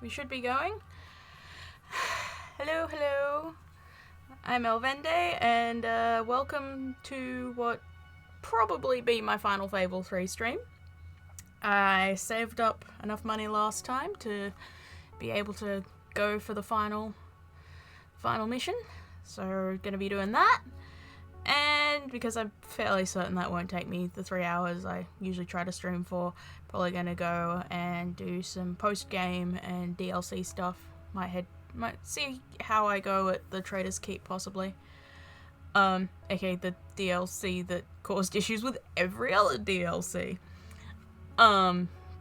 we should be going. Hello, hello. I'm Elvende, and welcome to what probably be my final Fable 3 stream. I saved up enough money last time to be able to go for the final mission, so gonna be doing that. And because I'm fairly certain that won't take me the 3 hours I usually try to stream for, probably gonna go and do some post-game and DLC stuff. Might see how I go at the Traitor's Keep, possibly. aka the DLC that caused issues with every other DLC.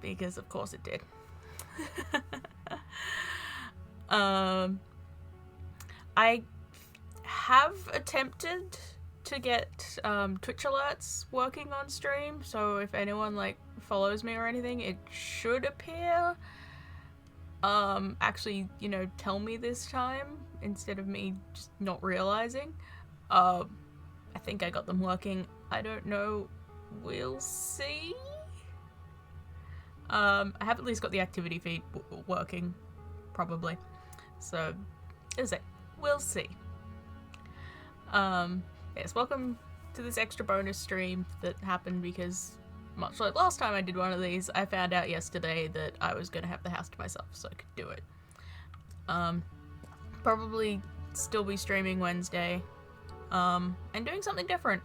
Because of course it did. I have attempted to get Twitch alerts working on stream, so if anyone follows me or anything, it should appear. Actually, tell me this time instead of me just not realizing. I think I got them working. I don't know. We'll see. I have at least got the activity feed working, probably. So, as I say, we'll see. Yes, welcome to this extra bonus stream that happened because, much like last time I did one of these, I found out yesterday that I was going to have the house to myself, so I could do it. Probably still be streaming Wednesday, and doing something different.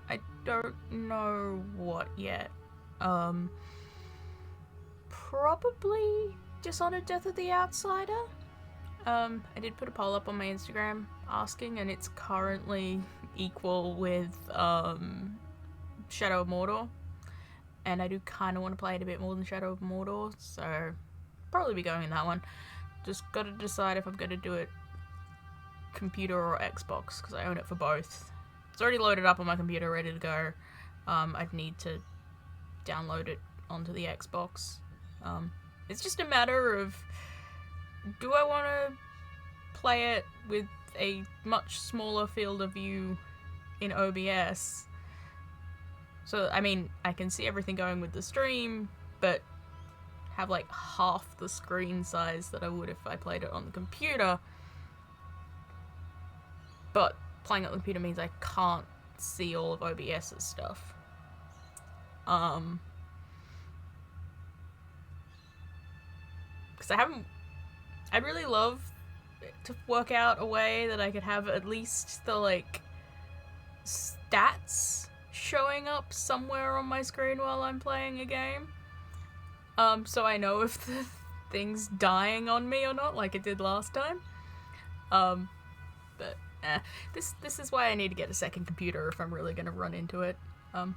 I don't know what yet. Probably Dishonored Death of the Outsider. I did put a poll up on my Instagram asking, and it's currently equal with Shadow of Mordor, and I do kind of want to play it a bit more than Shadow of Mordor, so probably be going in that one. Just got to decide if I'm going to do it computer or Xbox, because I own it for both. It's already loaded up on my computer, ready to go. I'd need to download it onto the Xbox. It's just a matter of, do I want to play it with a much smaller field of view in OBS? So, I mean, I can see everything going with the stream, but have half the screen size that I would if I played it on the computer. But playing on the computer means I can't see all of OBS's stuff. Because I'd really love to work out a way that I could have at least the, stats showing up somewhere on my screen while I'm playing a game. So I know if the thing's dying on me or not, like it did last time. But, this is why I need to get a second computer if I'm really gonna run into it. I'm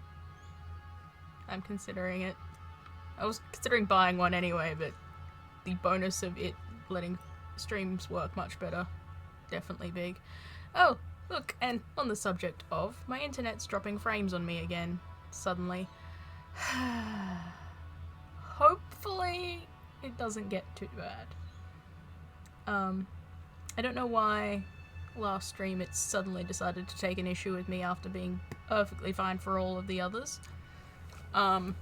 considering it. I was considering buying one anyway, but the bonus of it letting streams work much better, definitely big. Oh, look, and on the subject of, my internet's dropping frames on me again, suddenly. Hopefully it doesn't get too bad. I don't know why last stream it suddenly decided to take an issue with me after being perfectly fine for all of the others. But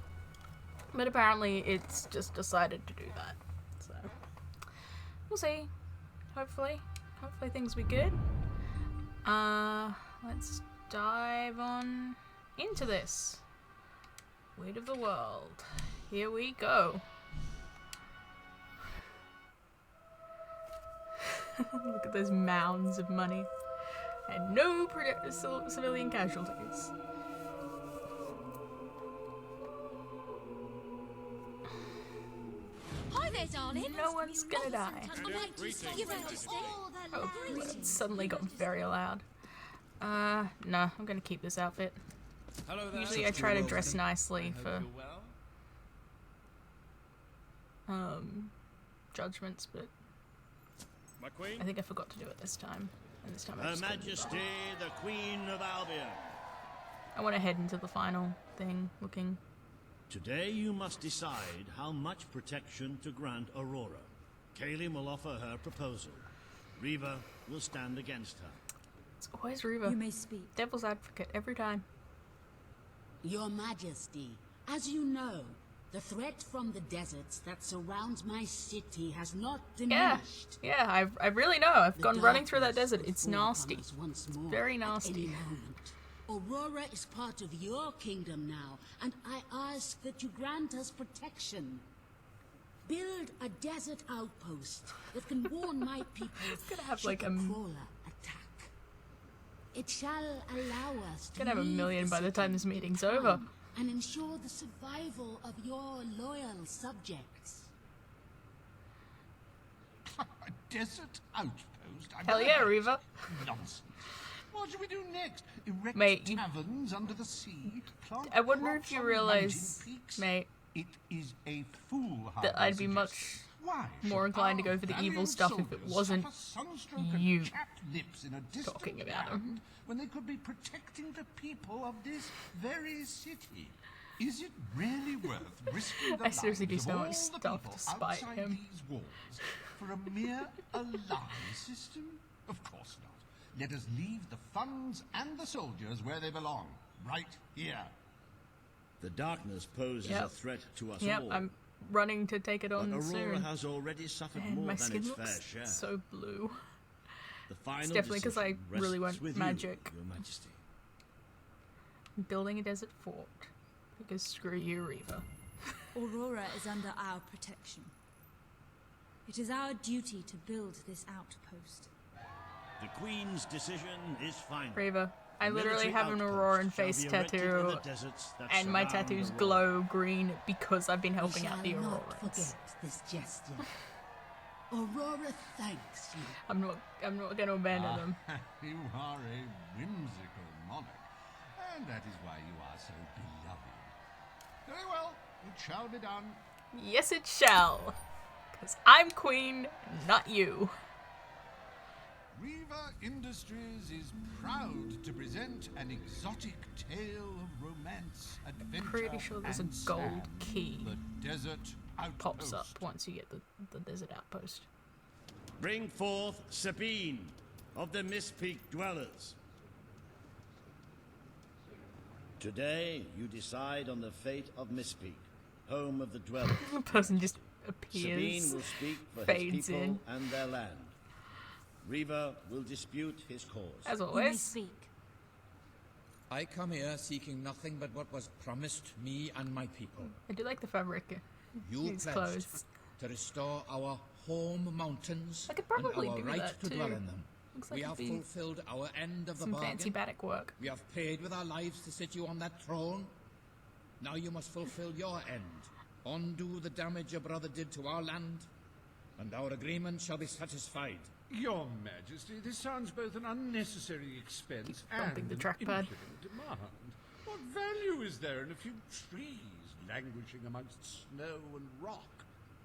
apparently it's just decided to do that. So, we'll see. Hopefully things will be good. Let's dive on into this. Weight of the World. Here we go. Look at those mounds of money. And no civilian casualties. Hi there, darling. No one's gonna die. Oh, it suddenly got very loud. No, I'm gonna keep this outfit. Usually I try to dress nicely for judgments, but I think I forgot to do it this time. And this time I Her just Majesty, the Queen of Albion. I want to head into the final thing, looking. Today you must decide how much protection to grant Aurora. Kaylin will offer her proposal. Riva will stand against her. It's always Riva. You may speak. Devil's advocate every time. Your Majesty, as you know, The threat from the deserts that surrounds my city has not Yeah, diminished. yeah, I really know. I've The gone running through that darkness desert. will It's fall upon nasty. us once more Very at nasty. any moment. Aurora is part of your kingdom now, and I ask that you grant us protection. Build a desert outpost that can warn my people gonna have should like the a crawler attack. It shall allow us to Gonna have a leave million the by the time city this meeting's in over. time and ensure the survival of your loyal subjects. A desert outpost? Hell yeah, Reva. Nonsense. What should we do next? Erect Mate, you- taverns under the sea? Plant I wonder crops if you on realize, mountain peaks? mate, It is a foolhardy that I'd be much suggestion. Why more should inclined to our go for the evil valiant stuff if it soldiers wasn't suffer sunstroke and you chapped lips in a distant talking about 'em. land when they could be protecting the people of this very city? Is it really worth risking the I seriously do lives so of much all the stuff to people spite outside him. these walls for a mere alarm system? Of course not. Let us leave the funds and the soldiers where they belong, right here. The darkness poses Yep. a threat to us Yep, all. I'm running to take it but on Aurora soon. has already suffered Man, more my than skin its looks fair share. so blue. The final It's definitely 'cause I decision really rests went with magic. you, Your Majesty. I'm building a desert fort. Because screw you, Reva. Aurora is under our protection. It is our duty to build this outpost. The Queen's decision is final. Reva, I A literally military have an outpost Auroran shall face be erected in tattoo, the deserts that and my surround tattoos Aurora. glow green because I've been helping We out the shall not Aurorans. forget this gesture. Aurora thanks you. I'm not going to abandon them. You are a whimsical monarch, and that is why you are so beloved. Very well, it shall be done. Yes, it shall. Because I'm queen, not you. Reva Industries is proud to present an exotic tale of romance, adventure, Pretty sure there's a and gold sand. key The desert outpost. Pops up once you get the desert outpost. Bring forth Sabine of the Mistpeak Dwellers. Today, you decide on the fate of Mistpeak, home of the Dwellers. The person just Sabine appears. will speak for fades his people in. and their land. Reva will dispute his cause. As You may always. speak. I come here seeking nothing but what was promised me and my people. I do like the fabric. You His pledged clothes. to restore our home mountains I could probably and our do right that to too. dwell in them. Looks We like have it'd be fulfilled our end of the some bargain. fancy Baddock work. We have paid with our lives to sit you on that throne. Now you must fulfill your end. Undo the damage your brother did to our land, and our agreement shall be satisfied. Your Majesty, this sounds both an unnecessary expense bumping and the an trackpad. impudent demand. What value is there in a few trees languishing amongst snow and rock?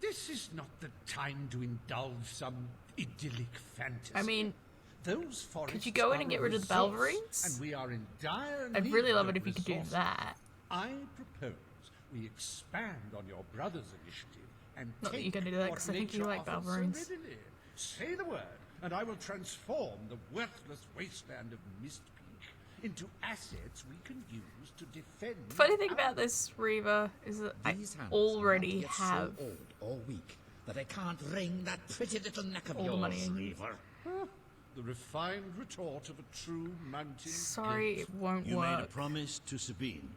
This is not the time to indulge some idyllic fantasy. I mean, those forests you go in are and a get rid of the resource, Balverines? And we are in dire I'd need really love of it if you could do resources. that. I propose we expand on your brother's initiative and Not that take you're gonna do that, what 'cause I think you nature like offers so Balverines. readily. Say the word, and I will transform the worthless wasteland of Mistpeak into assets we can use to defend. Funny thing our- about this, Reva, is that I These hands already are not yet have so old or weak that I can't wring that pretty little neck of all the yours, money in. Reaver. The refined retort of a true mountain. Sorry, gate. it won't You made a work. promise to Sabine.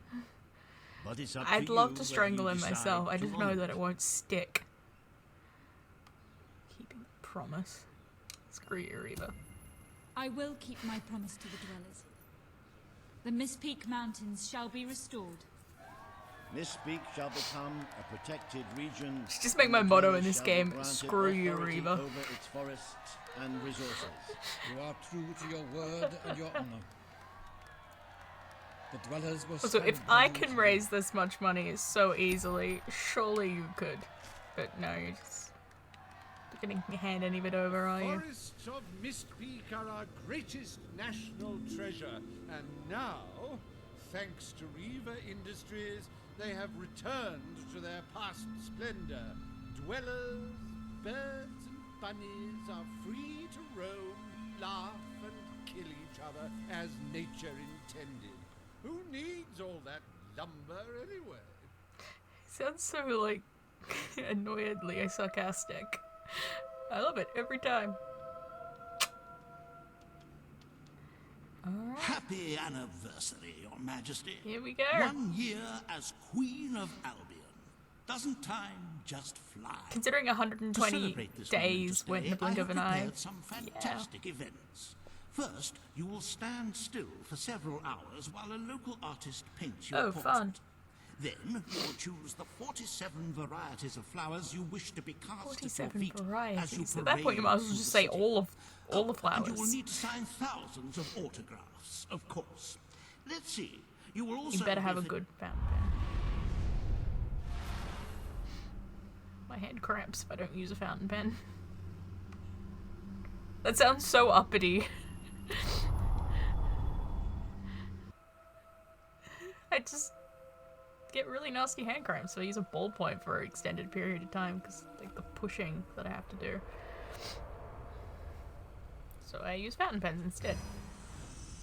But it's up I'd to love you to whether strangle you him decide myself. I to just know honor that it won't stick. Keeping the promise. Screw you, Reva. I will keep my promise to the dwellers. The Mistpeak Mountains shall be restored. Mistpeak shall become a protected region. Should just make and my the motto dwellers in this shall be game, granted screw you, authority Reva. Over its forests and resources. You are true to your word and your honor. The dwellers will Also, if stand by I you can to raise this much money so easily, surely you could. But no, you're just not getting your hand any bit over, are you? Forests of Mistpeak are our greatest national treasure, and now, thanks to Reva Industries, they have returned to their past splendor. Dwellers, birds, and bunnies are free to roam, laugh, and kill each other as nature intended. Who needs all that lumber anyway? sounds so, like, annoyedly sarcastic. I love it every time. Alright, Happy anniversary, Your Majesty. here we go. 1 year as Queen of Albion. Doesn't time just fly? Considering To 120 celebrate this days momentous went in day, the blink I of have an eye. prepared some fantastic events. First, you will stand still for several hours while a local artist paints your Oh, portrait. fun. Then you will choose the 47 varieties of flowers you wish to be cast at your 47 feet as you varieties. At that point, you parade might as well through just the say city. all the And you will flowers. need to sign thousands of autographs, of course. Let's see. You will also You better have a give- good fountain pen. My hand cramps if I don't use a fountain pen. That sounds so uppity. I just get really nasty hand cramps, so I use a ballpoint for an extended period of time because like the pushing that I have to do. So I use fountain pens instead.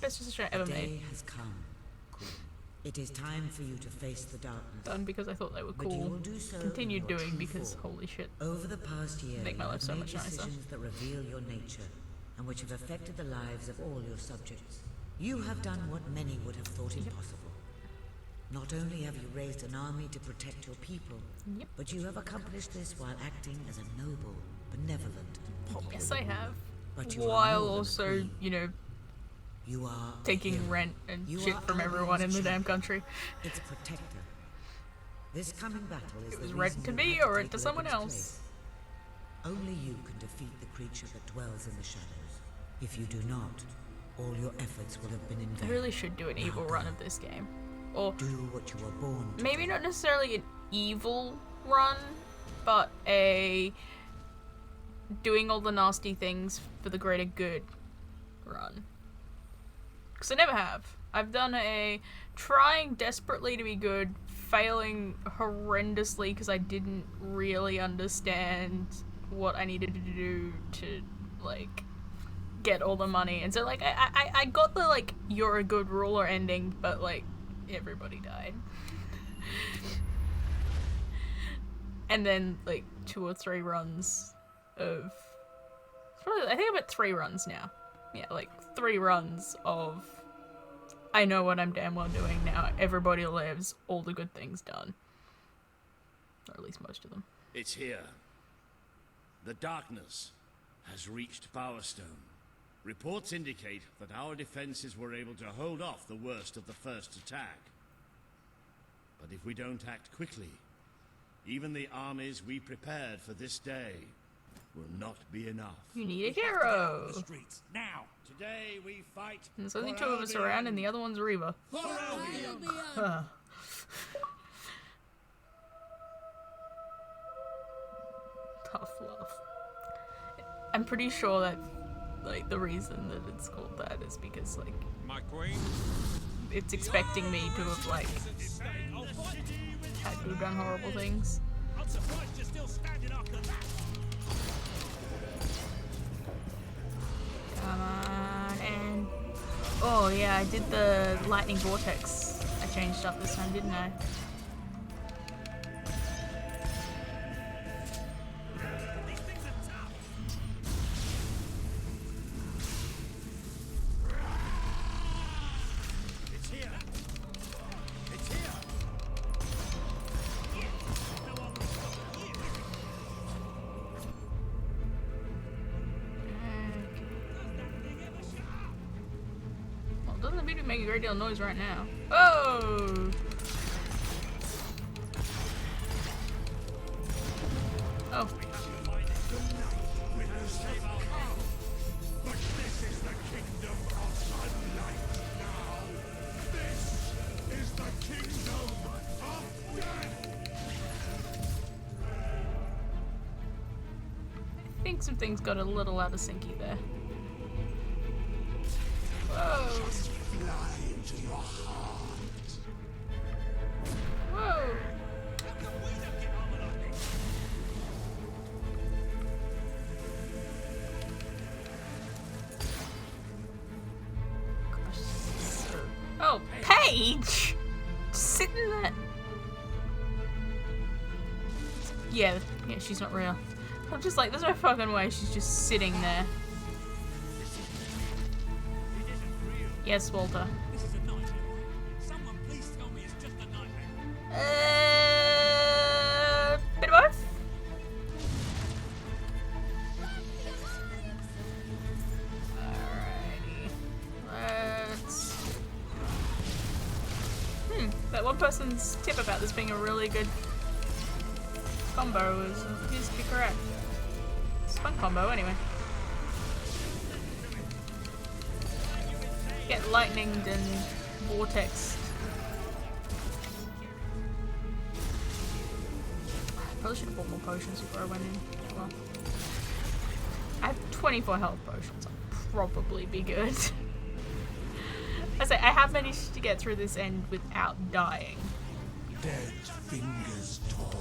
Best decision I ever The day made. has come, Queen. It is time for you to face the darkness. Done because I thought they were But you cool. will do so Continued in your doing true because form. holy shit. Over the past year, Make my you life have so made much nicer. decisions that reveal your nature and which have affected the lives of all your subjects. You have done what many would have thought impossible. Not only have you raised an army to protect your people, Yep. but you have accomplished this while acting as a noble, benevolent, and popular. Yes, I have. But you are While more than a also, queen. you know, You are a taking hero. rent and You shit are from Albion's everyone in the damn champion, country. its protector. This coming battle is It the was reason rent to you me had or rent take to someone Logan's else. place. Only you can defeat the creature that dwells in the shadows. If you do not, all your efforts will have been in I vain. really should do an Now evil go. run of this game. Or Do what you were born to maybe do. not necessarily an evil run, but a doing all the nasty things for the greater good run. Because I never have. I've done a trying desperately to be good, failing horrendously because I didn't really understand what I needed to do to, like, get all the money. And so, like, I got the, like, you're a good ruler ending, but, like, everybody died. And then, like, 2 or 3 runs of... I think I'm at 3 runs now. Yeah, like, 3 runs of... I know what I'm damn well doing now. Everybody lives. All the good things done. Or at least most of them. It's here. The darkness has reached Bowerstone. Reports indicate that our defenses were able to hold off the worst of the first attack. But if we don't act quickly, even the armies we prepared for this day will not be enough. You need a hero! Streets now. Today we fight. And there's only for 2 of us around and the other one's Reba. Albion! Tough love. I'm pretty sure that, like, the reason that it's called that is because, like, My queen. it's expecting me to have, like, had to have done horrible things. I'm surprised you're still standing after that. Come on, and... Oh, yeah, I did the lightning vortex. I changed up this time, didn't I? It's here. It's here. Well, it doesn't really make a great deal of noise right now. Oh! Oh. But this is the kingdom of sunlight now. This is the kingdom of death. I think some things got a little out of syncy there. Whoa! Fly into your heart. Whoa! Gosh, so... Oh, Paige! Just sitting there. Yeah, she's not real. I'm just like, there's no fucking way she's just sitting there. Yes, Walter. This is a nightmare. Someone please tell me it's just a nightmare. Bit of both. Alrighty. Let's... That one person's tip about this being a really good combo appears to be correct. It's a fun combo anyway. Get lightninged and vortexed. Probably should have bought more potions before I went in. Well, I have 24 health potions. I'll probably be good. I say I have managed to get through this end without dying. Dead fingers talk.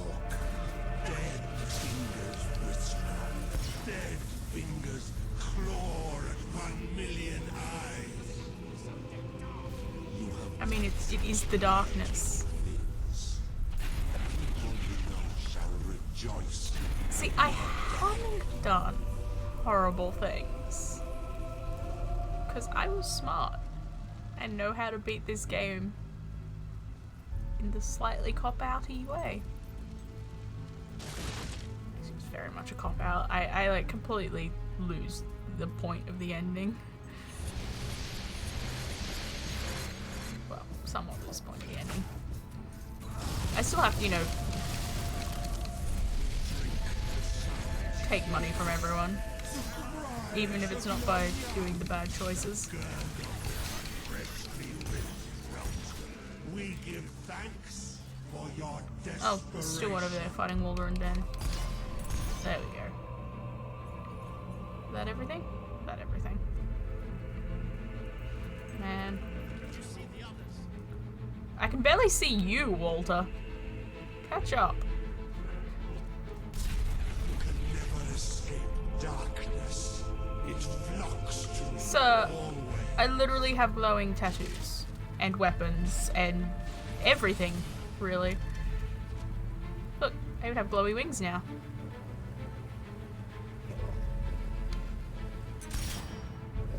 Dead fingers whisper. Dead fingers claw at 1,000,000 eyes. I mean, it is the darkness. See, I haven't done horrible things. Because I was smart and know how to beat this game in the slightly cop-outy way. This is very much a cop-out. I like completely lose the point of the ending. Well, somewhat lose the point of the ending. I still have to, you know, take money from everyone, even if it's not by doing the bad choices. We give thanks for your Oh, there's still one over there fighting Walter and Ben. There we go. Is that everything? Is that everything? Man. I can barely see you, Walter. Catch up. darkness. It flocks to Sir, I literally have glowing tattoos and weapons and everything, really. Look, I even have glowy wings now.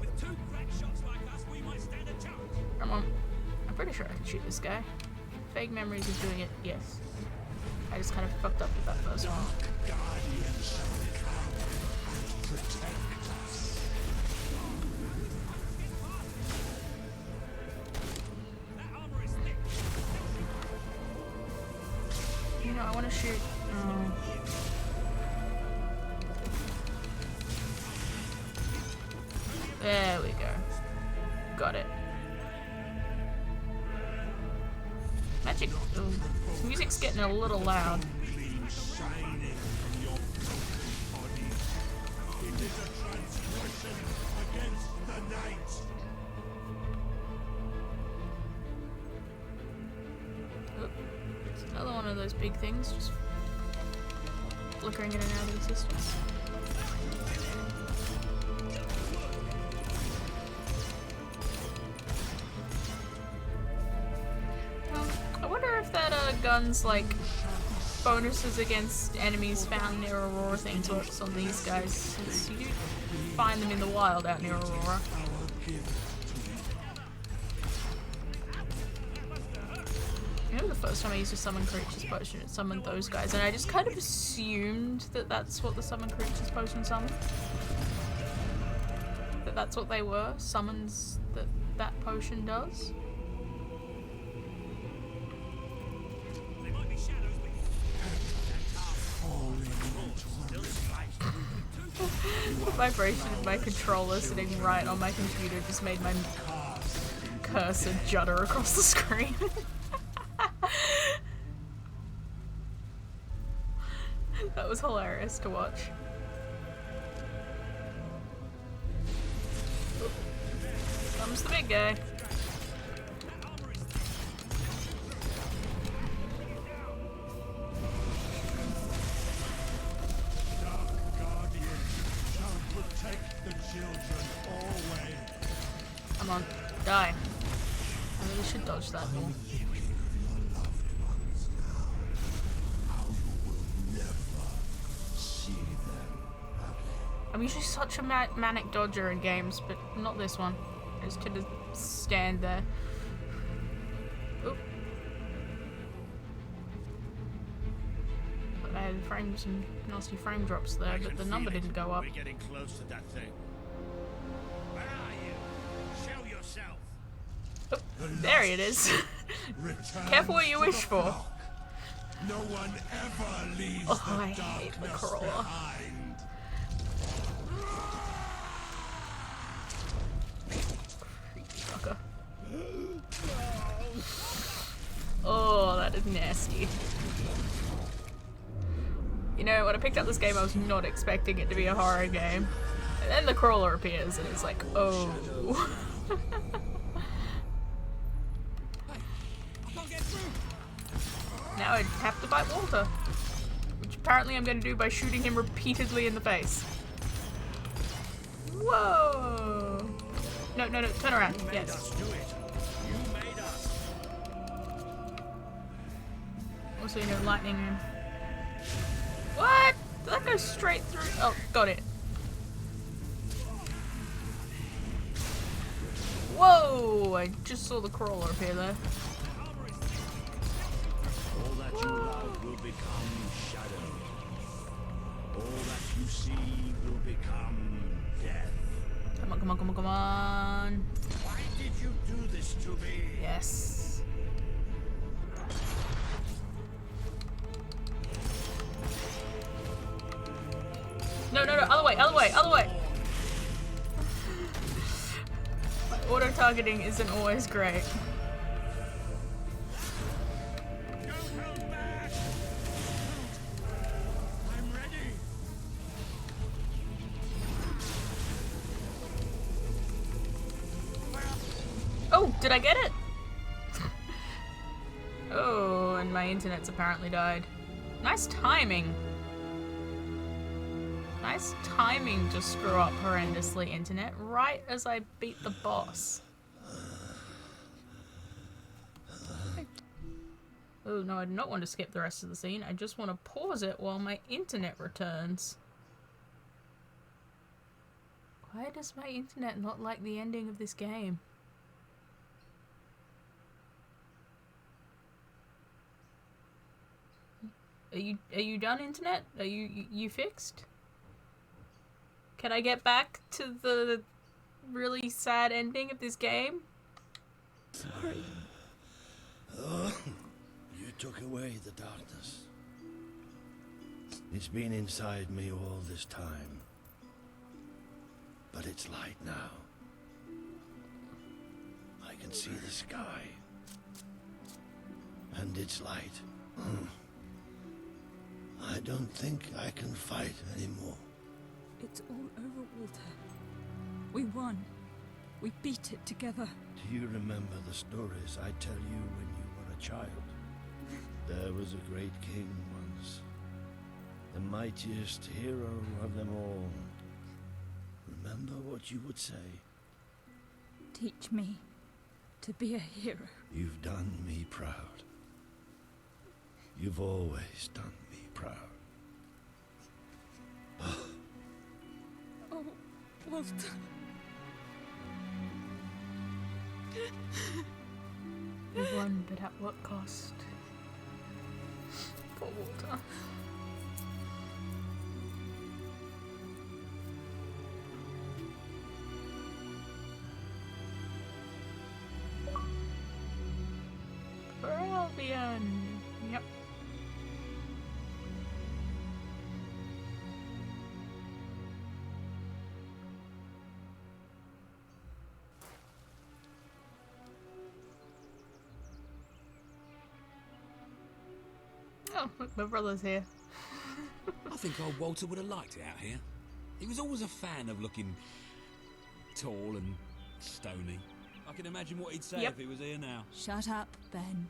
With 2 crack shots like us, we might stand a chance. Come on. I'm pretty sure I can shoot this guy. Vague memories of doing it, yes. I just kind of fucked up with that first one. guardians shall come and protect us. That armor is thick. You know, I want to shoot. There we go. Got it. Magic. Ooh. This music's getting a little loud. Clean shining from your broken body. It is a transgression against the night. Oop. It's another one of those big things, just flickering in and out of existence. I wonder if that gun's like bonuses against enemies found near Aurora things works on these guys, since you do find them in the wild out near Aurora. You know, the first time I used a summon creatures potion, it summoned those guys, and I just kind of assumed that that's what the summon creatures potion summoned. That that's what they were, summons that that potion does. There might be shadows, The vibration of my controller sitting right on my computer just made my cursor judder across the screen. That was hilarious to watch. Comes the big guy. Come on, die. I really should dodge that more. I'm usually such a manic dodger in games, but not this one. I just couldn't stand there. Oop. But I had some nasty frame drops there, but the number didn't go up. We're getting close to that thing. Where are you? Show yourself. Oh, there it is. Careful what you wish for. No one ever leaves I hate the crawler. behind. Creepy fucker. Oh, that is nasty. You know, when I picked up this game, I was not expecting it to be a horror game. And then the crawler appears, and it's like, oh. Now I have to fight Walter. Which apparently I'm going to do by shooting him repeatedly in the face. Whoa! No, turn around. Yes. Also, you know, lightning. What? Did that go straight through? Oh, got it. Whoa! I just saw the crawler appear there. All that you love will become shadow. All that you see will become death. Come on, come on, come on, come on. Why did you do this to me? Yes. No, other way, other way, other way. Auto-targeting isn't always great. I'm ready. Oh, did I get it? Oh, and my internet's apparently died. Nice timing. Nice timing to screw up horrendously, internet, right as I beat the boss. Oh no, I do not want to skip the rest of the scene. I just want to pause it while my internet returns. Why does my internet not like the ending of this game? Are you done, internet? Are you fixed? Can I get back to the really sad ending of this game? Sorry. You took away the darkness. It's been inside me all this time. But it's light now. I can see the sky. And it's light. I don't think I can fight anymore. It's all over, Walter. We won. We beat it together. Do you remember the stories I tell you when you were a child? There was a great king once. The mightiest hero of them all. Remember what you would say? Teach me to be a hero. You've done me proud. You've always done me proud. Oh, Walter. We won, but at what cost? Poor Walter. Albion. Yep. Oh, look, my brother's here. I think old Walter would have liked it out here. He was always a fan of looking tall and stony. I can imagine what he'd say if he was here now. Shut up, Ben.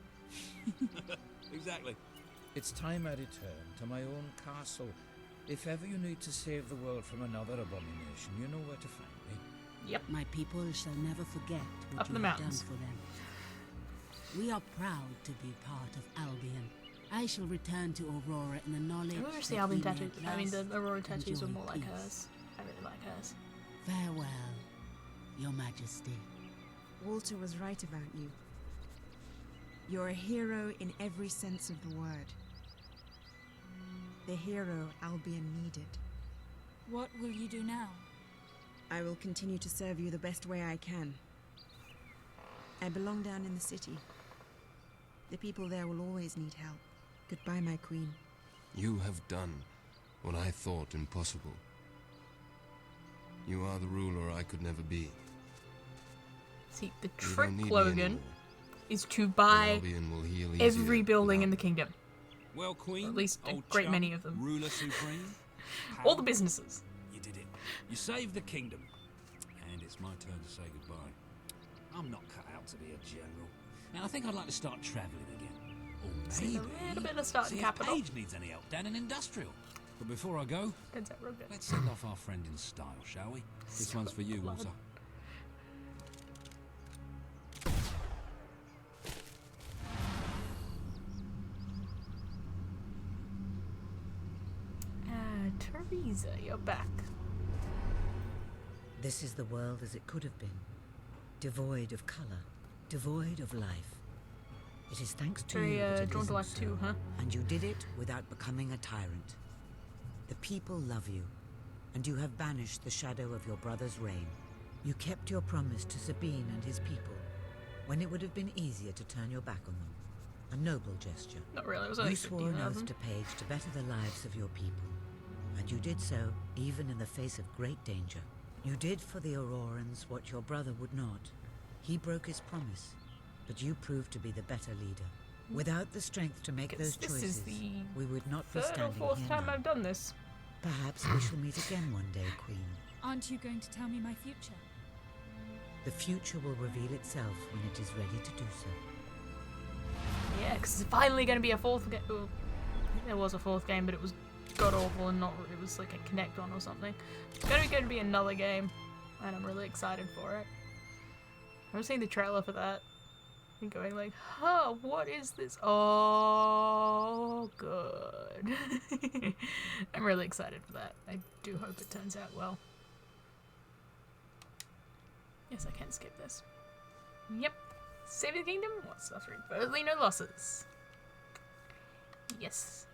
Exactly. It's time I return to my own castle. If ever you need to save the world from another abomination, you know where to find me. Yep. My people shall never forget what Up you in the have done mountains. for them. We are proud to be part of Albion. I shall return to Aurora in the knowledge I wish that the Albion we may tattoos. at I mean, the last Aurora tattoos were enjoy more like peace. hers. I really like hers. Farewell, Your Majesty. Walter was right about you. You're a hero in every sense of the word. The hero Albion needed. What will you do now? I will continue to serve you the best way I can. I belong down in the city. The people there will always need help. Goodbye, my queen. You have done what I thought impossible. You are the ruler I could never be. See, the You trick, don't need me Logan, anymore. is to buy Albion will heal every easier building in the without kingdom. Well, Queen, Or at least a old great chum, many of them. Ruler supreme. All the businesses. You did it. You saved the kingdom. And it's my turn to say goodbye. I'm not cut out to be a general. Now I think I'd like to start travelling again. Or See, maybe a little bit of starting see if capital. Paige needs any help down in industrial. But before I go, Turns out real good. let's send off our friend in style, shall we? This one's for you, Walter. Teresa, you're back. This is the world as it could have been. Devoid of colour, devoid of life. It is thanks to Very you that it drawn to isn't life so, too, huh? and you did it without becoming a tyrant. The people love you, and you have banished the shadow of your brother's reign. You kept your promise to Sabine and his people, when it would have been easier to turn your back on them. A noble gesture. Not really, it was only You swore an oath 15,000. to Paige to better the lives of your people, and you did so even in the face of great danger. You did for the Aurorans what your brother would not. He broke his promise, but you proved to be the better leader. Without the strength to make those This is choices, the we would not be third or standing fourth here time now. I've done this. Perhaps we shall meet again one day, Queen. Aren't you going to tell me my future? The future will reveal itself when it is ready to do so. Yeah, because it's finally going to be a fourth game. Well, I think there was a fourth game, but it was god awful and not. It was like a Connect one or something. It's going to be another game, and I'm really excited for it. I've seen the trailer for that, and going like, "Huh, what is this? Oh, good." I'm really excited for that. I do hope it turns out well. Yes, I can skip this. Yep. Save the kingdom? What's the three? Furtherly no losses. Yes.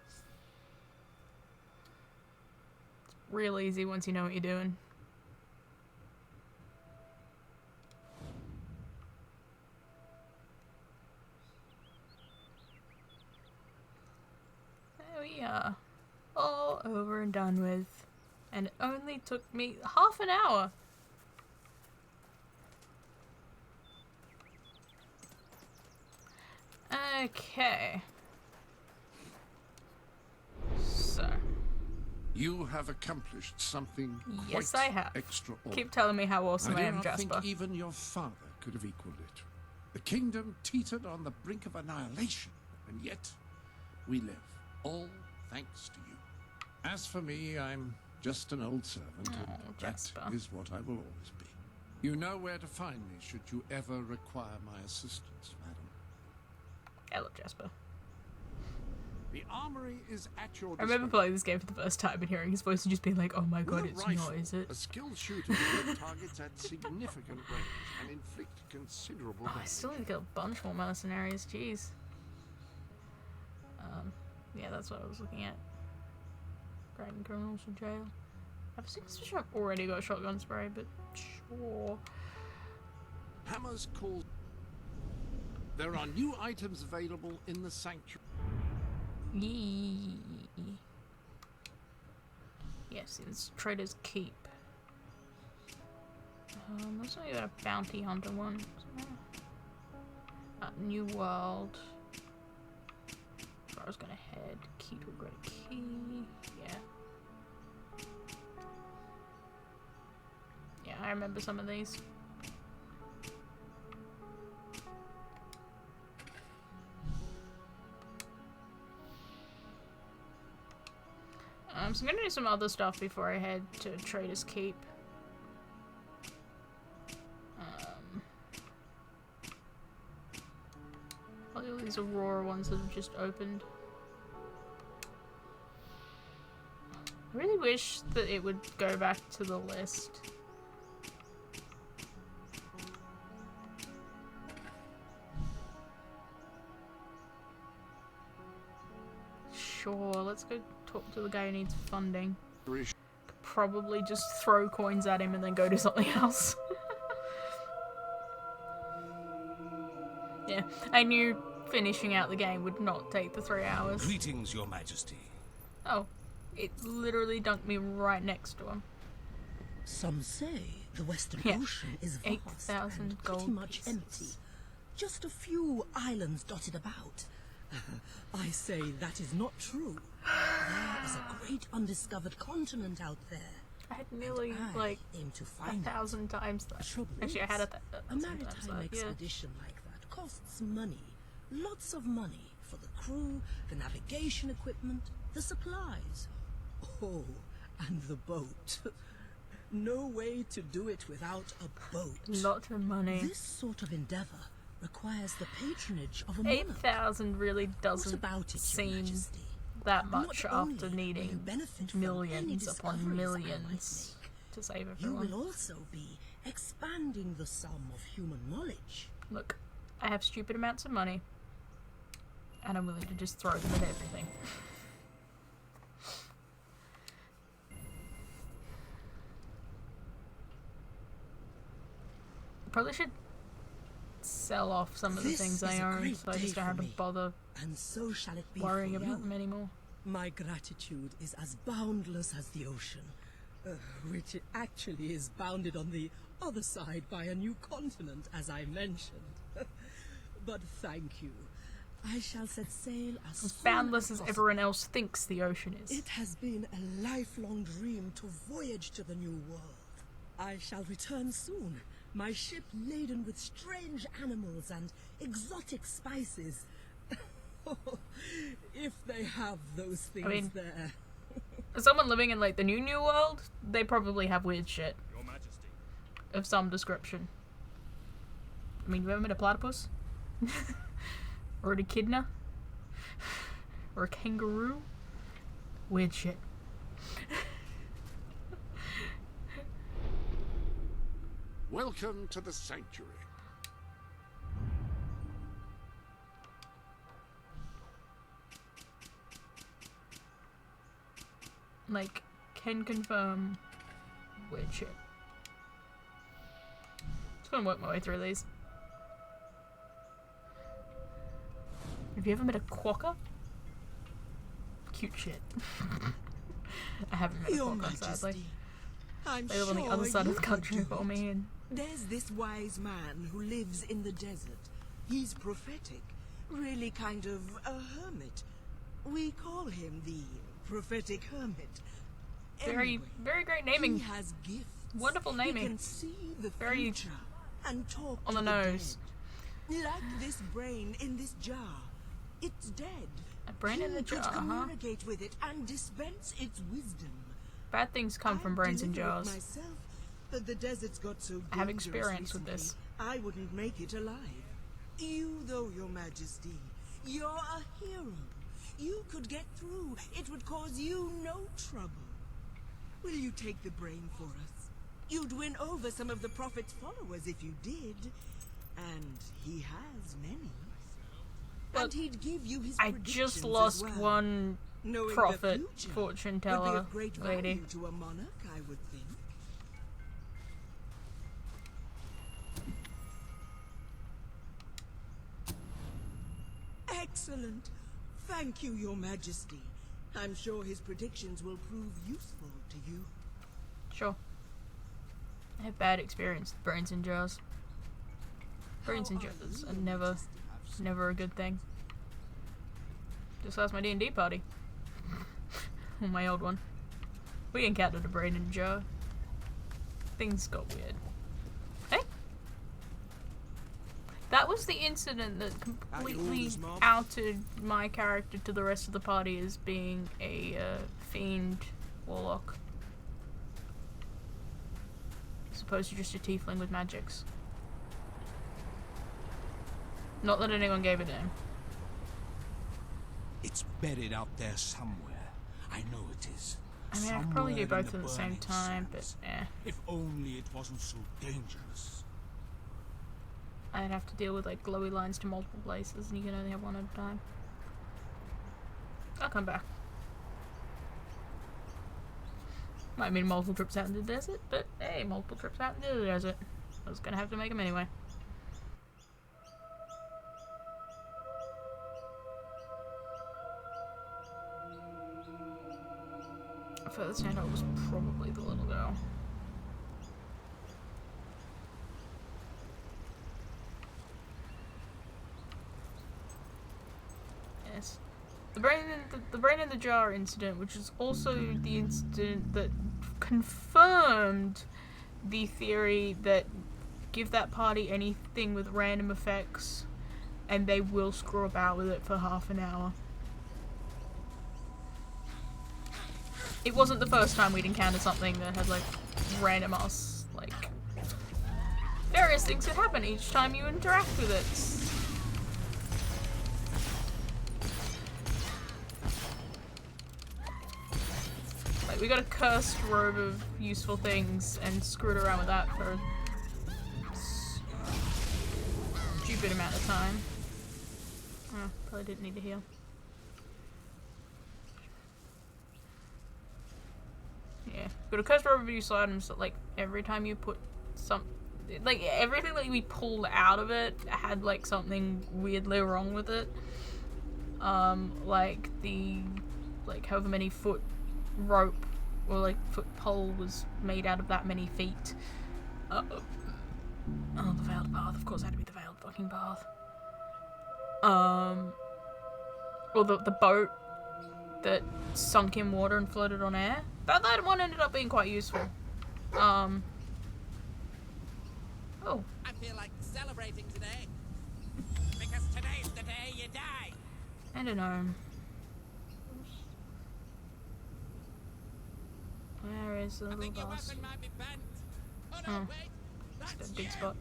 It's real easy once you know what you're doing. There we are. All over and done with. And it only took me half an hour. Okay. So. You have accomplished something Yes, quite I have. extraordinary. Keep telling me how awesome I, I do am, not Jasper. think even your father could have equaled it. The kingdom teetered on the brink of annihilation, and yet we live, all thanks to you. As for me, I'm just an old servant, and Jasper. that is what I will always be. You know where to find me should you ever require my assistance, madam. I love Jasper. The armory is at your I remember playing this game for the first time and hearing his voice and just being like, oh my god, With a it's rifle, not, is it? A skilled shooter can hit targets at significant range and inflict considerable Oh, I damage. still need to get a bunch more mercenaries, jeez. Yeah, that's what I was looking at. Dragging criminals from jail. I've seen this I've already got shotgun spray, but sure. Hammers called. There are new items available in the sanctuary. Yee. Yes, it's Traitor's Keep. There's only a bounty hunter one. New World. Where I was gonna head. Key to a great key. Yeah. Yeah, I remember some of these. So I'm gonna do some other stuff before I head to Traitor's Keep. All these Aurora ones that have just opened. I really wish that it would go back to the list. Sure, let's go talk to the guy who needs funding. Could probably just throw coins at him and then go do something else. Yeah, I knew finishing out the game would not take the 3 hours. Greetings, Your Majesty. Oh, it literally dunked me right next to him. Some say the Western Ocean is vast and pretty much empty. Just a few islands dotted about. I say that is not true. There is a great undiscovered continent out there. I had nearly, like, aim to find 1,000 times that. Actually, I had a maritime expedition like that costs money. Lots of money for the crew, the navigation equipment, the supplies. Oh, and the boat. No way to do it without a boat. Lots of money. This sort of endeavor requires the patronage of a monarch. 8,000 really doesn't seem that much after needing millions upon millions to save everyone. You will also be expanding the sum of human knowledge. Look, I have stupid amounts of money, and I'm willing to just throw them at everything. Probably should sell off some of the things I own so I just don't have to bother worrying about them anymore. My gratitude is as boundless as the ocean, which it actually is bounded on the other side by a new continent, as I mentioned. But thank you. I shall set sail as boundless as everyone else thinks the ocean is. It has been a lifelong dream to voyage to the new world. I shall return soon, my ship laden with strange animals and exotic spices. If they have those things there. As someone living in, like, the new world, they probably have weird shit. Your Majesty. Of some description. I mean, you ever met a platypus? Or an echidna? Or a kangaroo? Weird shit. Welcome to the sanctuary. Like, can confirm weird shit. Just gonna work my way through these. Have you ever met a quokka? Cute shit. I haven't met a quokka, sadly. They live on the other side of the country for me. And there's this wise man who lives in the desert. He's prophetic. Really kind of a hermit. We call him the prophetic hermit. Very great naming. He has gifts. Wonderful naming. He can see the very future and talk on the nose. Like this brain in this jar. It's dead. A brain in a jar, could communicate with it and dispense its wisdom. Bad things come from brains in jars. Myself, but the desert's got so I have experience with this. I wouldn't make it alive. You, though, Your Majesty, you're a hero. You could get through. It would cause you no trouble. Will you take the brain for us? You'd win over some of the Prophet's followers if you did. And he has many. But and he'd give you his I just lost one prophet fortune teller lady. To a monarch, I would think. Excellent. Thank you, Your Majesty. I'm sure his predictions will prove useful to you. Sure. I have bad experience with brains in jars. Brains in jars are never a good thing. Just ask my D&D party. Or my old one. We encountered a brain in a jar. Things got weird. Hey? That was the incident that completely outed my character to the rest of the party as being a fiend warlock. As opposed to just a tiefling with magics. Not that anyone gave a damn. It's buried out there somewhere. I know it is. I mean, I could probably do both at the same time, but If only it wasn't so dangerous. I'd have to deal with like glowy lines to multiple places, and you can only have one at a time. I'll come back. Might mean multiple trips out into the desert, but hey, multiple trips out into the desert. I was gonna have to make them anyway. Further standout was probably the little girl. Yes. The brain in the jar incident, which is also the incident that confirmed the theory that give that party anything with random effects and they will screw about with it for half an hour. It wasn't the first time we'd encountered something that had like random ass, like various things that happen each time you interact with it. Like, we got a cursed robe of useful things and screwed around with that for a stupid amount of time. Oh, probably didn't need to heal. Yeah, got a cursed robe of useful items that, like, every time you put like, everything that we pulled out of it had, like, something weirdly wrong with it. Like, the, like, however many foot rope or like foot pole was made out of that many feet. Oh, the veiled path. Of course, it had to be the veiled fucking path. Or the boat that sunk in water and floated on air. That one ended up being quite useful. Oh. I feel like celebrating today. Because today's the day you die. I don't know. Where is the little boss? Oh, it's a big spot.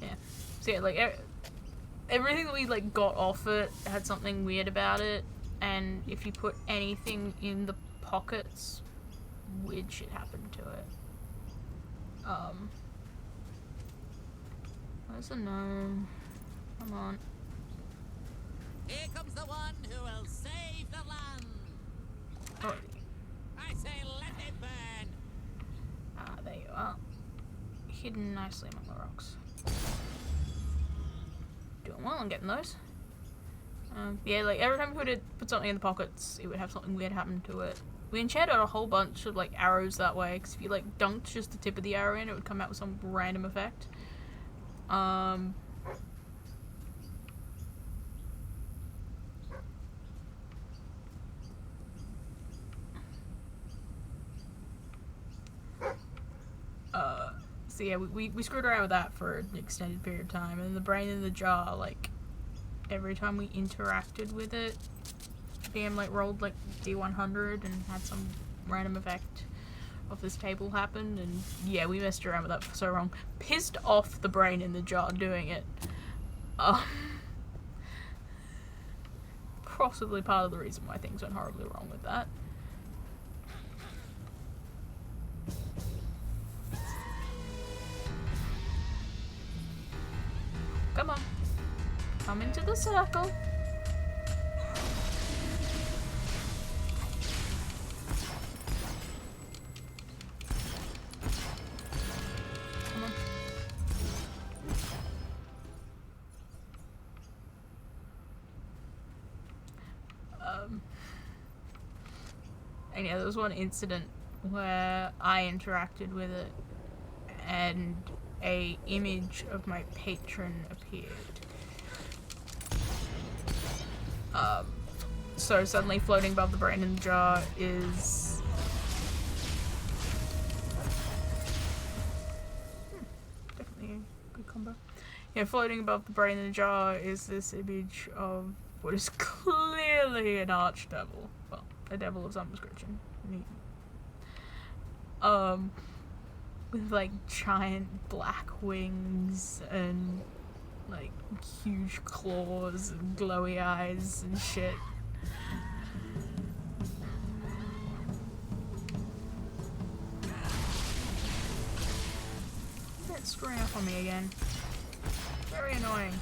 Yeah. So yeah, like everything that we like got off it had something weird about it, and if you put anything in the pockets, weird shit happened to it. Where's the gnome? Come on. Here comes the one who will save the land. Oh. I say let it burn. Ah, there you are. Hidden nicely among the rocks. Doing well on getting those. Yeah, like every time we put something in the pockets, it would have something weird happen to it. We enchanted a whole bunch of like arrows that way, because if you like dunked just the tip of the arrow in, it would come out with some random effect. So yeah, we screwed around with that for an extended period of time, and the brain in the jar, like, every time we interacted with it, DM like rolled like D100 and had some random effect of this table happen, and yeah, we messed around with that for so long. Pissed off the brain in the jar doing it. Possibly part of the reason why things went horribly wrong with that. Come on. Come into the circle. Come on. And yeah, there was one incident where I interacted with it and a image of my patron appeared. So suddenly floating above the brain in the jar is... definitely a good combo. Yeah, floating above the brain in the jar is this image of what is clearly an archdevil. Well, a devil of some description. With like giant black wings and like huge claws and glowy eyes and shit. Don't screwing up on me again. Very annoying.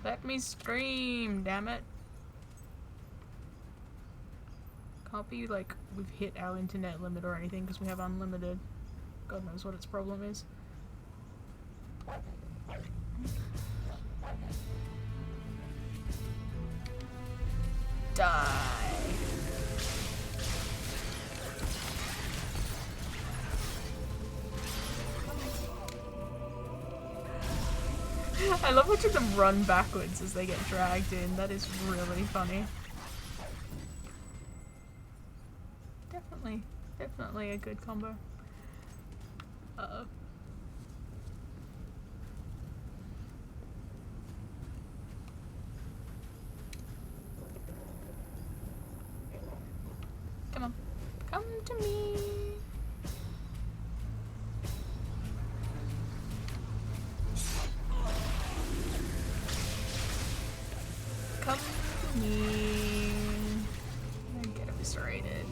Let me scream, damn it. Can't be like we've hit our internet limit or anything because we have unlimited. God knows what its problem is. Die. I love watching them run backwards as they get dragged in. That is really funny. Definitely a good combo. Uh-oh. Come on. Come to me. Come to me. And get eviscerated.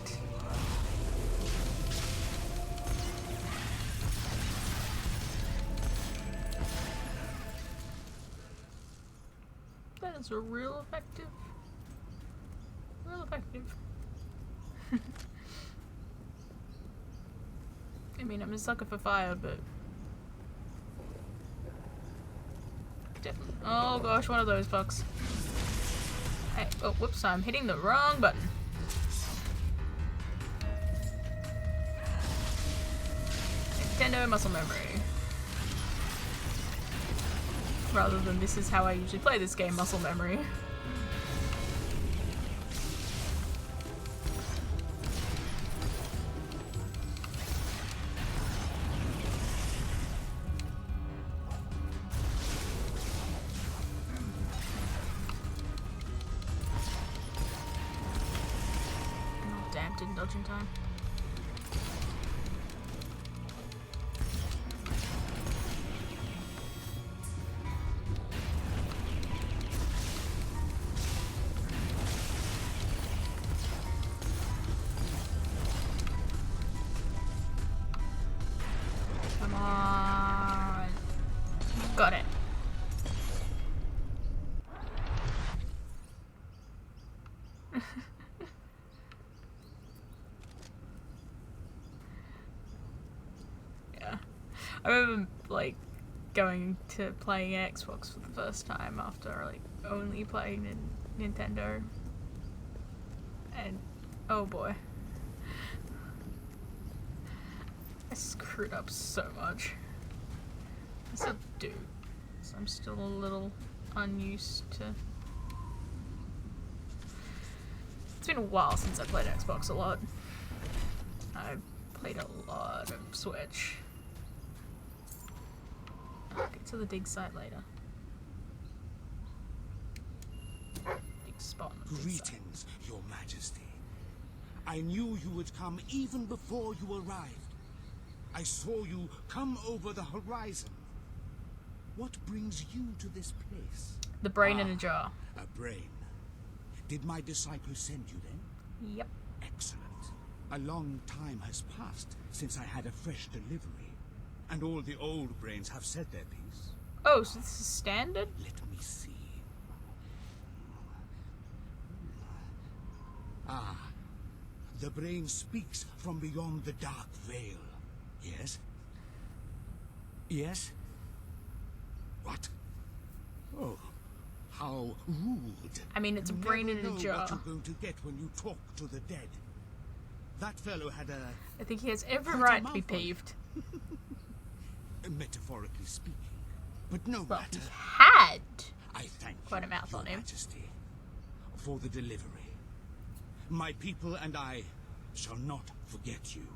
That is a real effective. Real effective. I mean, I'm a sucker for fire, but definitely. Oh gosh, one of those fucks. Hey, oh, whoops! I'm hitting the wrong button. Nintendo muscle memory. Rather than this is how I usually play this game, muscle memory. Oh, damn, didn't dodge in time. Come on. Got it. Yeah. I remember, like, going to playing Xbox for the first time after, like, only playing Nintendo. And, oh boy. I screwed up so much. I still do. So I'm still a little unused to... It's been a while since I played Xbox a lot. I played a lot of Switch. I'll get to the dig site later. Dig spot. Greetings, Your Majesty. I knew you would come even before you arrived. I saw you come over the horizon. What brings you to this place? The brain in a jar. A brain. Did my disciple send you then? Yep. Excellent. A long time has passed since I had a fresh delivery, and all the old brains have said their piece. Oh, so this is standard? Let me see. Ah, the brain speaks from beyond the dark veil. Yes? Yes? What? Oh, how rude. I mean, it's a brain in a jar. You never know what you're going to get when you talk to the dead. That fellow had a... I think he has every quite a right to be mouth on peeved. Metaphorically speaking. But no Well, matter. he had I thank quite you, a mouth Your on him. Majesty, for the delivery. My people and I shall not forget you.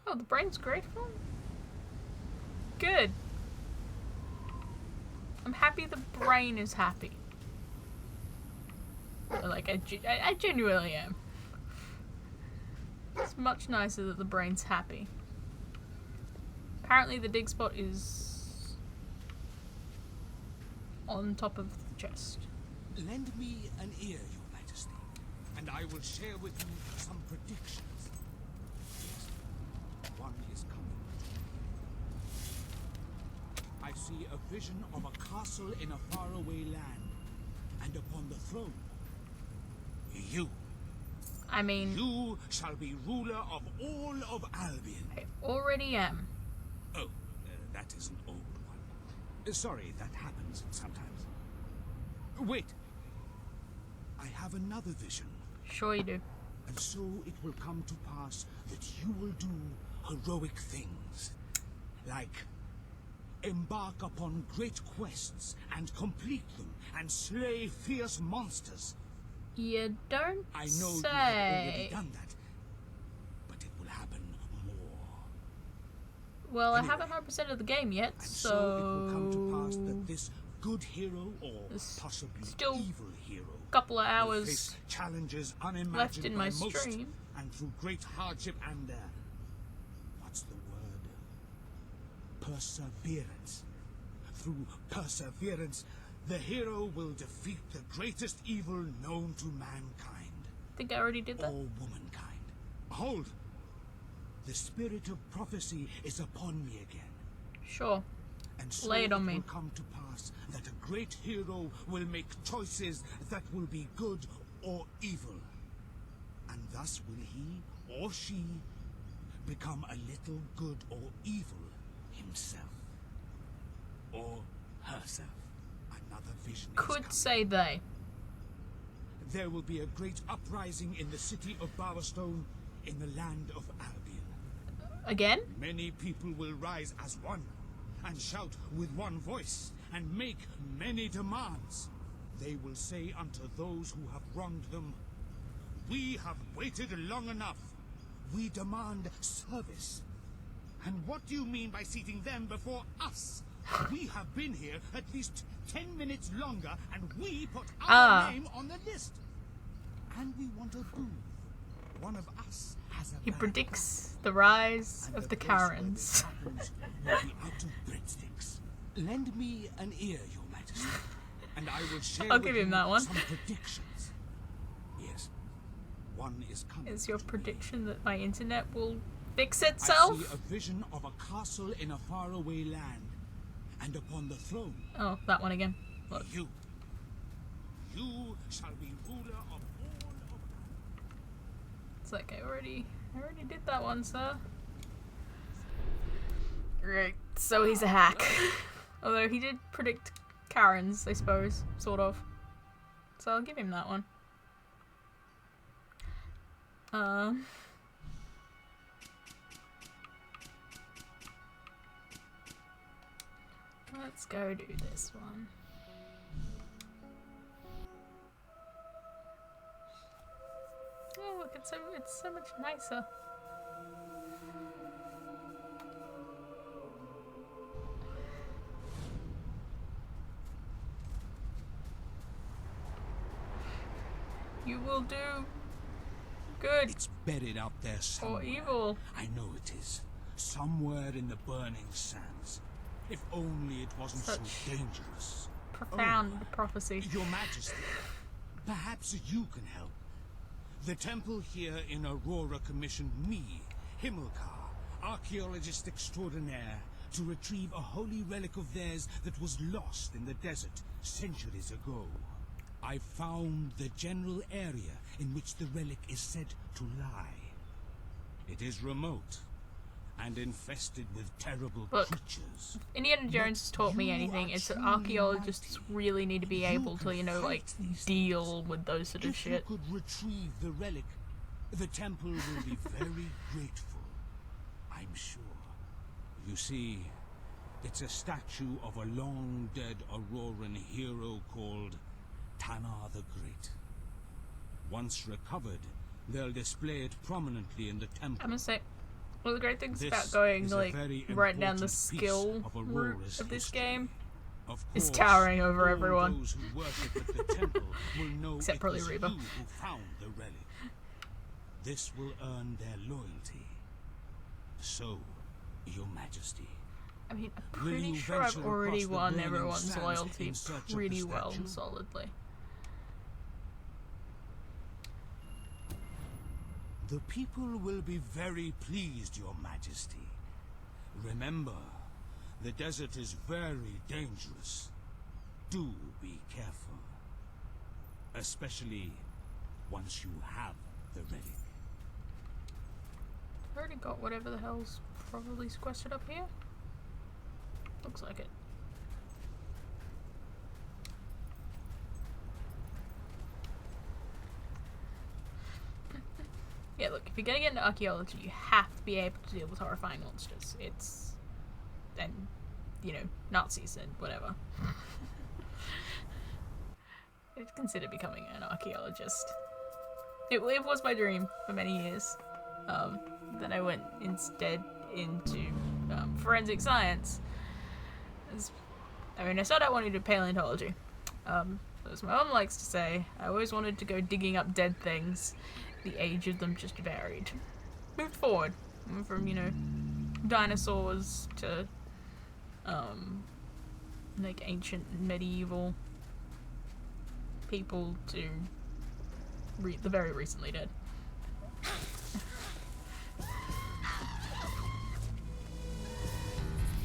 Oh, the brain's grateful? Good. I'm happy the brain is happy. Like, I genuinely am. It's much nicer that the brain's happy. Apparently the dig spot is... on top of the chest. Lend me an ear, Your Majesty, and I will share with you some predictions. Yes, one is coming. I see a vision of a castle in a faraway land, and upon the throne, you. I mean, you shall be ruler of all of Albion. I already am. Oh, that is an old one. Sorry, that happens sometimes. Wait. I have another vision. Sure you do. And so it will come to pass that you will do heroic things. Like embark upon great quests and complete them and slay fierce monsters. You don't I know say. you have already done that, but it will happen more. Well, Anyway, I haven't 100% of the game yet, so it will come to pass that this good hero, or possibly still evil hero, couple of will hours face challenges unimagined left in my by most, stream. and through great hardship and what's the word? Perseverance. Through perseverance, the hero will defeat the greatest evil known to mankind. I think I already did that. Or womankind. Hold! The spirit of prophecy is upon me again. Sure. And so lay it on me. Will come to pass that a great hero will make choices that will be good or evil. And thus will he or she become a little good or evil himself. Or herself. Another vision is Could coming. say they. There will be a great uprising in the city of Bowerstone, in the land of Albion. Again? Many people will rise as one, and shout with one voice, and make many demands. They will say unto those who have wronged them, we have waited long enough. We demand service. And what do you mean by seating them before us? We have been here at least 10 minutes longer, and we put our name on the list. And we want a booth. One of us has a He bag. predicts the rise of the Karens. Will be out of breadsticks. Lend me an ear, Your Majesty, and I will share I'll with give him you that one. some predictions. Yes, one is coming. Is your prediction that my internet will fix I itself? see a vision of a castle in a faraway land, and upon the throne. Oh, that one again. Look. You shall be ruler of all of. It's like I already did that one, sir. Right, so he's a hack. Although he did predict Karens, I suppose, sort of. So I'll give him that one. Let's go do this one. Oh, look, it's so much nicer. You will do good. It's buried out there somewhere. Or evil. I know it is. Somewhere in the burning sands. If only it wasn't so dangerous. Profound prophecy. Your Majesty, perhaps you can help. The temple here in Aurora commissioned me, Himmelkar, archaeologist extraordinaire, to retrieve a holy relic of theirs that was lost in the desert centuries ago. I found the general area in which the relic is said to lie. It is remote and infested with terrible creatures. Indiana Jones has taught me anything. It's that archaeologists really need to be able to, like, deal with those sort of shit. If you could retrieve the relic, the temple will be very grateful. I'm sure. You see, it's a statue of a long-dead Auroran hero called Tanar the Great. Once recovered, they'll display it prominently in the temple. I'm gonna say, one of the great things This about going, is a like, very right down important the piece skill of route Aurora's of this history. game Of is course, towering over all everyone. those who worship at the temple will know Except it probably was Reba. you who found the relic. This will earn their loyalty. So, Your Majesty, I mean, I'm pretty sure I've already won everyone's loyalty pretty well and solidly. The people will be very pleased, Your Majesty. Remember, the desert is very dangerous. Do be careful. Especially once you have the relic. I've already got whatever the hell's probably sequestered up here. Looks like it. Yeah, look, if you're gonna get into archaeology, you have to be able to deal with horrifying monsters. And, you know, Nazis and whatever. I'd consider becoming an archaeologist. It was my dream for many years. Then I went instead into forensic science. I started out wanting to do paleontology. As my mom likes to say, I always wanted to go digging up dead things. The age of them just varied. Moved forward. Went from, you know, dinosaurs to, like ancient medieval people to the very recently dead.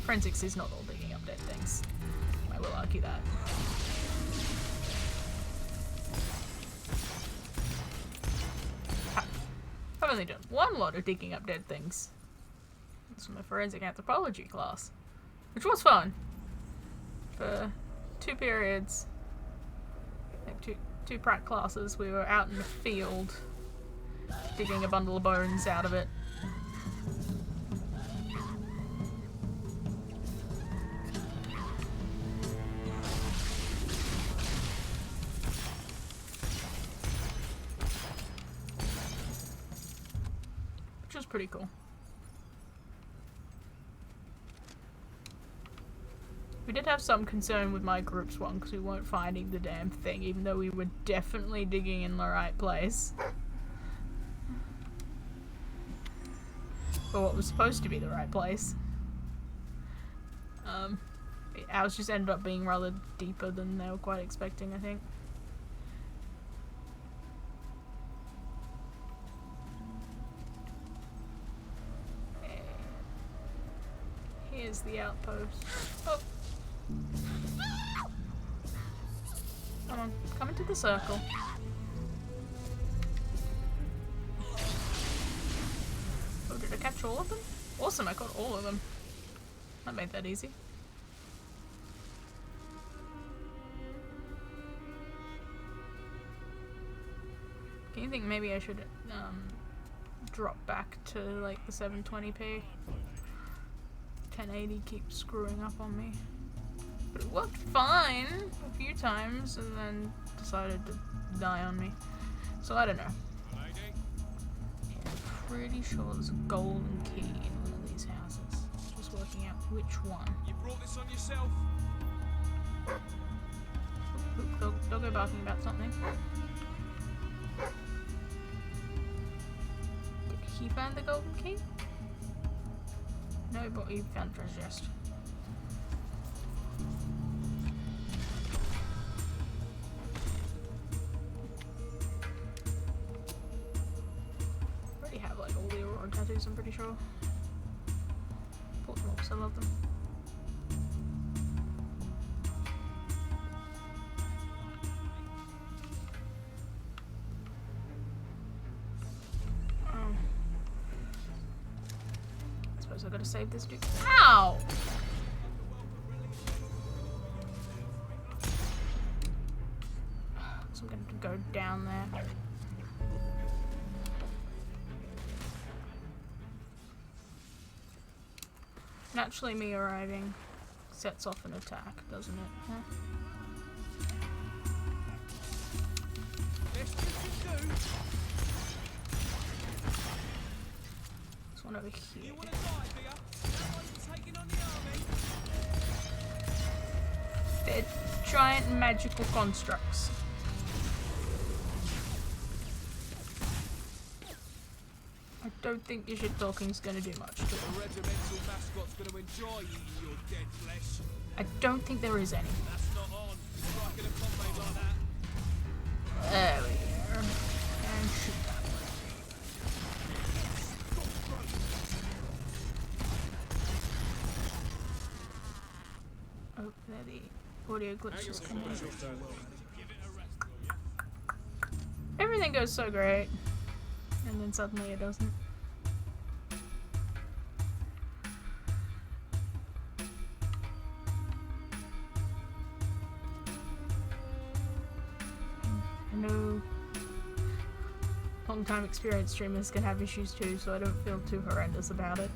Forensics is not all digging up dead things. I will argue that. I've only done one lot of digging up dead things. It's my forensic anthropology class, which was fun. For 2 periods, like two prac classes, we were out in the field digging a bundle of bones out of it. Which was pretty cool. We did have some concern with my group's one because we weren't finding the damn thing, even though we were definitely digging in the right place. For what was supposed to be the right place. Ours just ended up being rather deeper than they were quite expecting, I think. Here's the outpost. Oh! Come on, come into the circle. Oh, did I catch all of them? Awesome, I got all of them. That made that easy. Do you think maybe I should drop back to like the 720p? 1080 keeps screwing up on me. But it worked fine a few times and then decided to die on me. So I don't know. I'm pretty sure there's a golden key in one of these houses. Just working out which one. You brought this on yourself? Doggo barking about something. Did he find the golden key? No, but he found treasure chest. I already have like all the Aurora tattoos, I'm pretty sure. Bought them all because I love them. I gotta save this dude. Ow! So I'm gonna go down there. Naturally, me arriving sets off an attack, doesn't it? Huh? There's one over here. They're giant magical constructs. I don't think your shit talking's gonna do much to it. The regimental mascot's gonna enjoy eating your dead flesh. I don't think there is any. That's not on. Striking a comrade like that. There we go. And shoot that way. Oh, there the audio glitches come in. Everything goes so great, and then suddenly it doesn't. I know long-time experienced streamers can have issues too, so I don't feel too horrendous about it.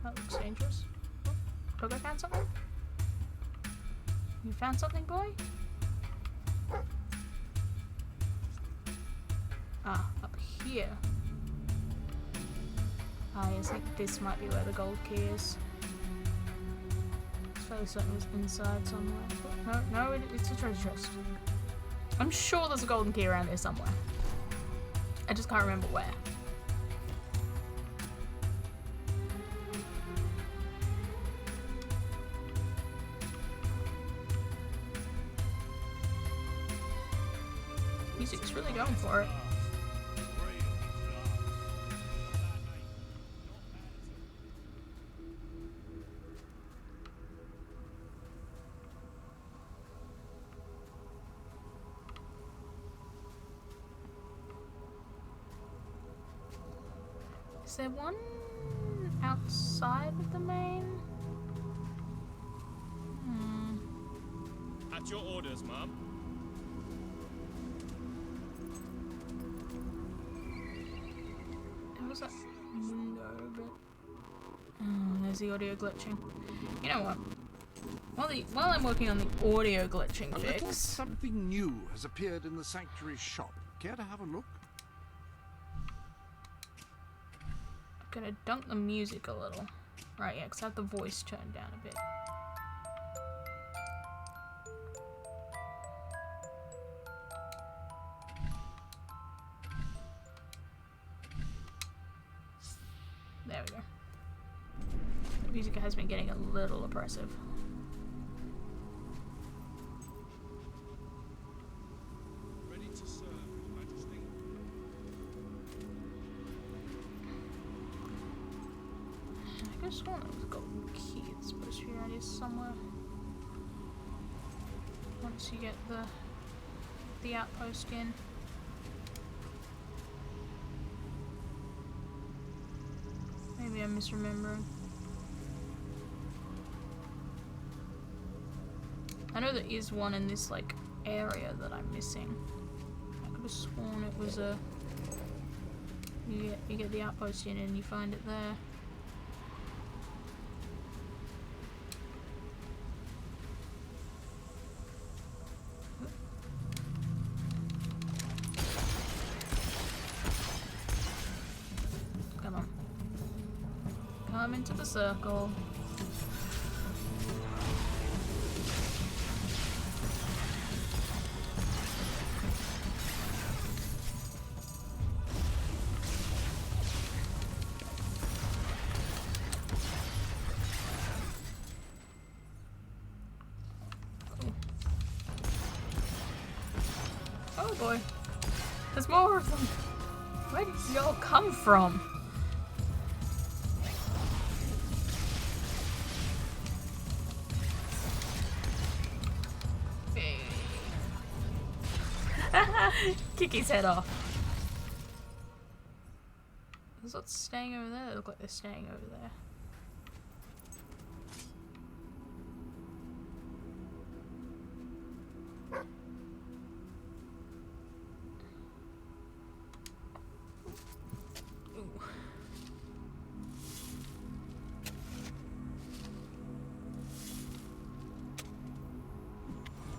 That looks dangerous. Oh, dog, I found something? You found something, boy? Ah, up here. Ah, yes, I think this might be where the gold key is. It's fairly certain it was inside somewhere. No, it's a treasure chest. I'm sure there's a golden key around there somewhere. I just can't remember where. Music's really going for it. Is there one outside of the main? At your orders, Mom. There was that window, but... Oh, there's the audio glitching. You know what? While I'm working on the audio glitching A little fix... something new has appeared in the sanctuary shop. Care to have a look? I'm gonna dunk the music a little. Right, yeah, because I have the voice turned down a bit. There we go. The music has been getting a little oppressive. Ready to serve, Your Majesty. I just want a golden key. It's supposed to be around here somewhere. Once you get the outpost in. Maybe I'm misremembering. I know there is one in this like area that I'm missing. I could have sworn it was a. You get the outpost in and you find it there. Come on. Come into the circle. Oh boy. There's more of them. Where did they all come from? Kick his head off. Is that staying over there? They look like they're staying over there.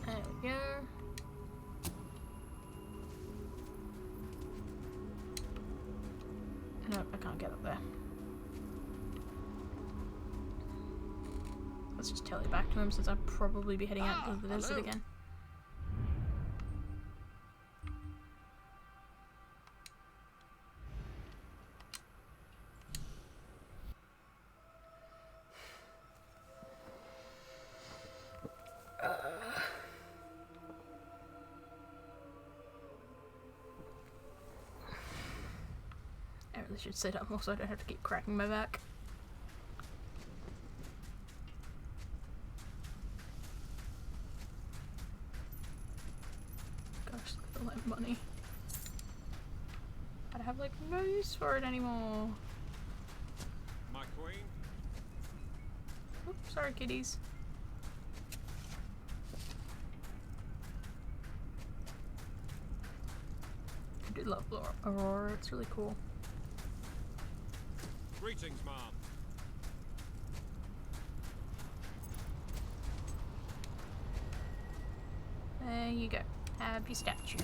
There we go. Nope, I can't get up there. Let's just tell it back to him since I'll probably be heading out to the desert again. really should sit up more so I don't have to keep cracking my back. Gosh, look at all that money. I have like no use for it anymore. My queen? Oops, sorry kitties. I do love Aurora, it's really cool. Greetings, Mom. There you go. Have your statue.